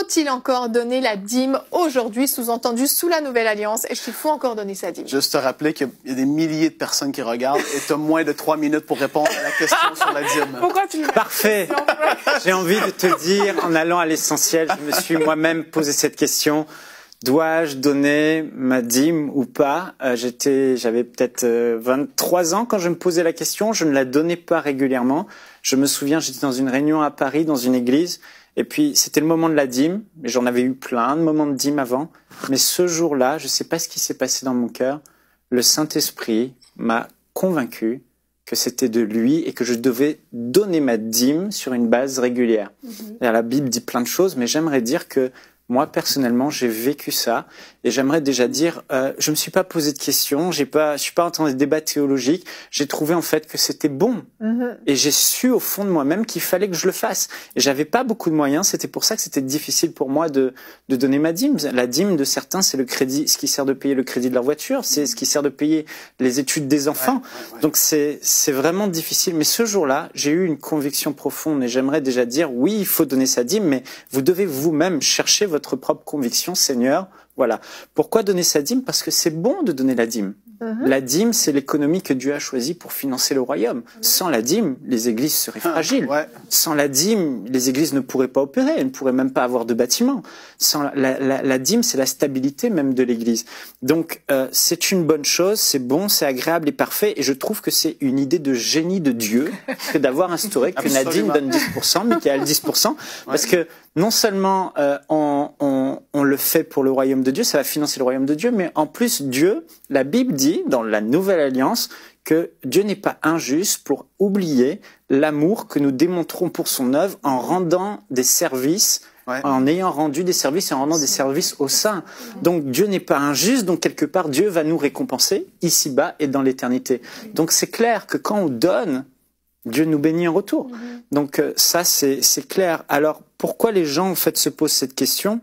faut-il encore donner la dîme aujourd'hui, sous-entendu sous la Nouvelle Alliance? Est-ce qu'il faut encore donner sa dîme? Juste te rappeler qu'il y a des milliers de personnes qui regardent et tu as moins de 3 minutes pour répondre à la question sur la dîme. Pourquoi tu me Parfait. J'ai envie de te dire, en allant à l'essentiel, je me suis moi-même posé cette question. Dois-je donner ma dîme ou pas? J'avais peut-être 23 ans quand je me posais la question. Je ne la donnais pas régulièrement. Je me souviens, j'étais dans une réunion à Paris, dans une église. Et puis, c'était le moment de la dîme. J'en avais eu plein de moments de dîme avant. Mais ce jour-là, je ne sais pas ce qui s'est passé dans mon cœur. Le Saint-Esprit m'a convaincu que c'était de lui et que je devais donner ma dîme sur une base régulière. La Bible dit plein de choses, mais j'aimerais dire que moi, personnellement, j'ai vécu ça et j'aimerais déjà dire, je me suis pas posé de questions, je suis pas en train de débat théologique. J'ai trouvé en fait que c'était bon et j'ai su au fond de moi-même qu'il fallait que je le fasse. Et j'avais pas beaucoup de moyens, c'était pour ça que c'était difficile pour moi de donner ma dîme. La dîme de certains, c'est le crédit, ce qui sert de payer le crédit de leur voiture, c'est ce qui sert de payer les études des enfants. Donc c'est vraiment difficile. Mais ce jour-là, j'ai eu une conviction profonde et j'aimerais déjà dire, oui, il faut donner sa dîme, mais vous devez vous-même chercher votre propre conviction, Seigneur. Voilà. Pourquoi donner sa dîme? Parce que c'est bon de donner la dîme. La dîme, c'est l'économie que Dieu a choisie pour financer le royaume. Sans la dîme, les églises seraient fragiles. Sans la dîme, les églises ne pourraient pas opérer, elles ne pourraient même pas avoir de bâtiment. Sans la dîme, c'est la stabilité même de l'église. Donc, c'est une bonne chose, c'est bon, c'est agréable et parfait. Et je trouve que c'est une idée de génie de Dieu que d'avoir instauré que Nadine donne 10%, Michael 10%, parce que non seulement on le fait pour le royaume de Dieu, ça va financer le royaume de Dieu, mais en plus Dieu, la Bible dit dans la Nouvelle Alliance que Dieu n'est pas injuste pour oublier l'amour que nous démontrons pour son œuvre en rendant des services, en ayant rendu des services et en rendant des services aux saints. Donc Dieu n'est pas injuste, donc quelque part Dieu va nous récompenser ici-bas et dans l'éternité. Donc c'est clair que quand on donne, Dieu nous bénit en retour. Donc ça c'est clair. Alors pourquoi les gens en fait se posent cette question?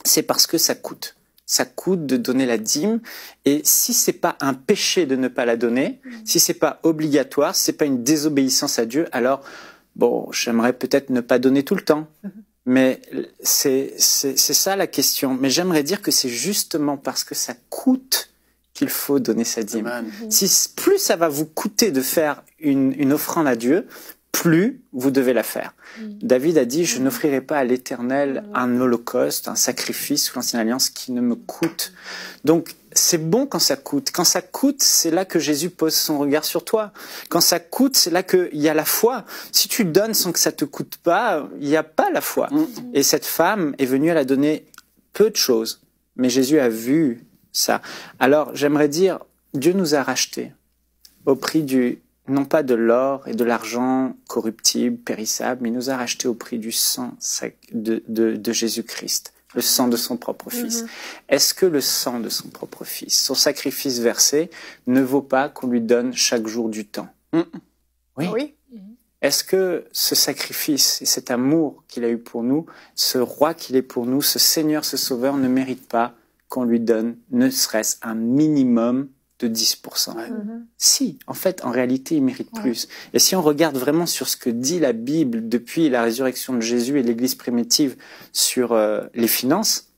C'est parce que ça coûte. Ça coûte de donner la dîme. Et si c'est pas un péché de ne pas la donner, si c'est pas obligatoire, si c'est pas une désobéissance à Dieu, alors bon, j'aimerais peut-être ne pas donner tout le temps. Mais c'est ça la question. Mais j'aimerais dire que c'est justement parce que ça coûte qu'il faut donner sa dîme. Si plus ça va vous coûter de faire une offrande à Dieu, plus vous devez la faire. David a dit, je n'offrirai pas à l'Éternel un holocauste, un sacrifice sous l'ancienne alliance qui ne me coûte. Donc, c'est bon quand ça coûte. Quand ça coûte, c'est là que Jésus pose son regard sur toi. Quand ça coûte, c'est là qu'il y a la foi. Si tu donnes sans que ça te coûte pas, il n'y a pas la foi. Et cette femme est venue, elle a donné peu de choses. Mais Jésus a vu ça. Alors, j'aimerais dire, Dieu nous a rachetés au prix non pas de l'or et de l'argent corruptible, périssable, mais il nous a rachetés au prix du sang de Jésus-Christ, le sang de son propre Fils. Est-ce que le sang de son propre Fils, son sacrifice versé, ne vaut pas qu'on lui donne chaque jour du temps? Oui. Est-ce que ce sacrifice et cet amour qu'il a eu pour nous, ce roi qu'il est pour nous, ce Seigneur, ce Sauveur, ne mérite pas qu'on lui donne ne serait-ce un minimum de 10%. Si, en fait, en réalité, il mérite plus. Et si on regarde vraiment sur ce que dit la Bible depuis la résurrection de Jésus et l'Église primitive sur les finances,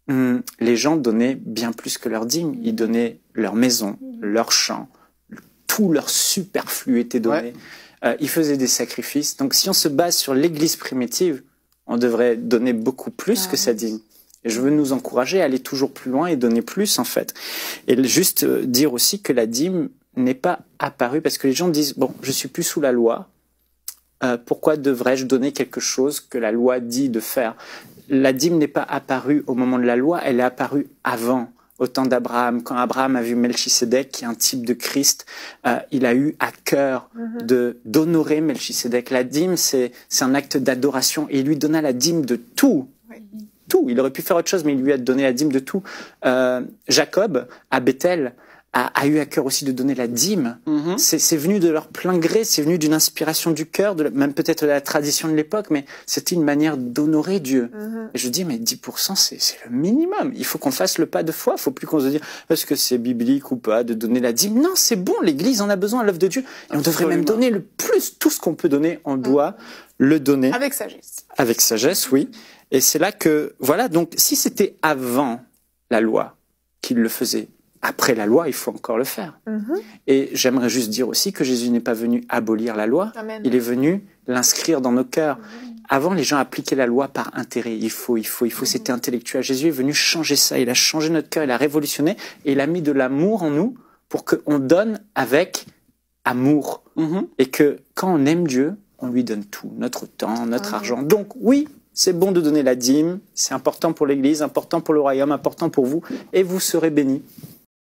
les gens donnaient bien plus que leur dîme. Ils donnaient leur maison, leur champ, tout leur superflu était donné. Ils faisaient des sacrifices. Donc, si on se base sur l'Église primitive, on devrait donner beaucoup plus que sa dîme. Et je veux nous encourager à aller toujours plus loin et donner plus, en fait. Et juste dire aussi que la dîme n'est pas apparue, parce que les gens disent, bon, je suis plus sous la loi, pourquoi devrais-je donner quelque chose que la loi dit de faire? La dîme n'est pas apparue au moment de la loi, elle est apparue avant, au temps d'Abraham. Quand Abraham a vu Melchisédek, qui est un type de Christ, il a eu à cœur d'honorer Melchisédek. La dîme, c'est un acte d'adoration, et il lui donna la dîme de tout. Tout. Il aurait pu faire autre chose, mais il lui a donné la dîme de tout. Jacob, à Bethel, a eu à cœur aussi de donner la dîme. C'est venu de leur plein gré, c'est venu d'une inspiration du cœur, même peut-être de la tradition de l'époque, mais c'était une manière d'honorer Dieu. Et je dis, mais 10%, c'est le minimum. Il faut qu'on fasse le pas de foi. Il faut plus qu'on se dise, est-ce que c'est biblique ou pas de donner la dîme? Non, c'est bon, l'Église en a besoin à l'œuvre de Dieu. Et on devrait même donner le plus, tout ce qu'on peut donner, on doit le donner. Avec sagesse. Avec sagesse, oui. Et c'est là que, voilà, donc si c'était avant la loi qu'il le faisait, après la loi, il faut encore le faire. Et j'aimerais juste dire aussi que Jésus n'est pas venu abolir la loi, Amen. il est venu l'inscrire dans nos cœurs. Avant, les gens appliquaient la loi par intérêt. Il faut, c'était intellectuel. Jésus est venu changer ça. Il a changé notre cœur, il a révolutionné et il a mis de l'amour en nous pour qu'on donne avec amour. Et que quand on aime Dieu, on lui donne tout, notre temps, notre argent. Donc oui, c'est bon de donner la dîme, c'est important pour l'Église, important pour le royaume, important pour vous, et vous serez bénis.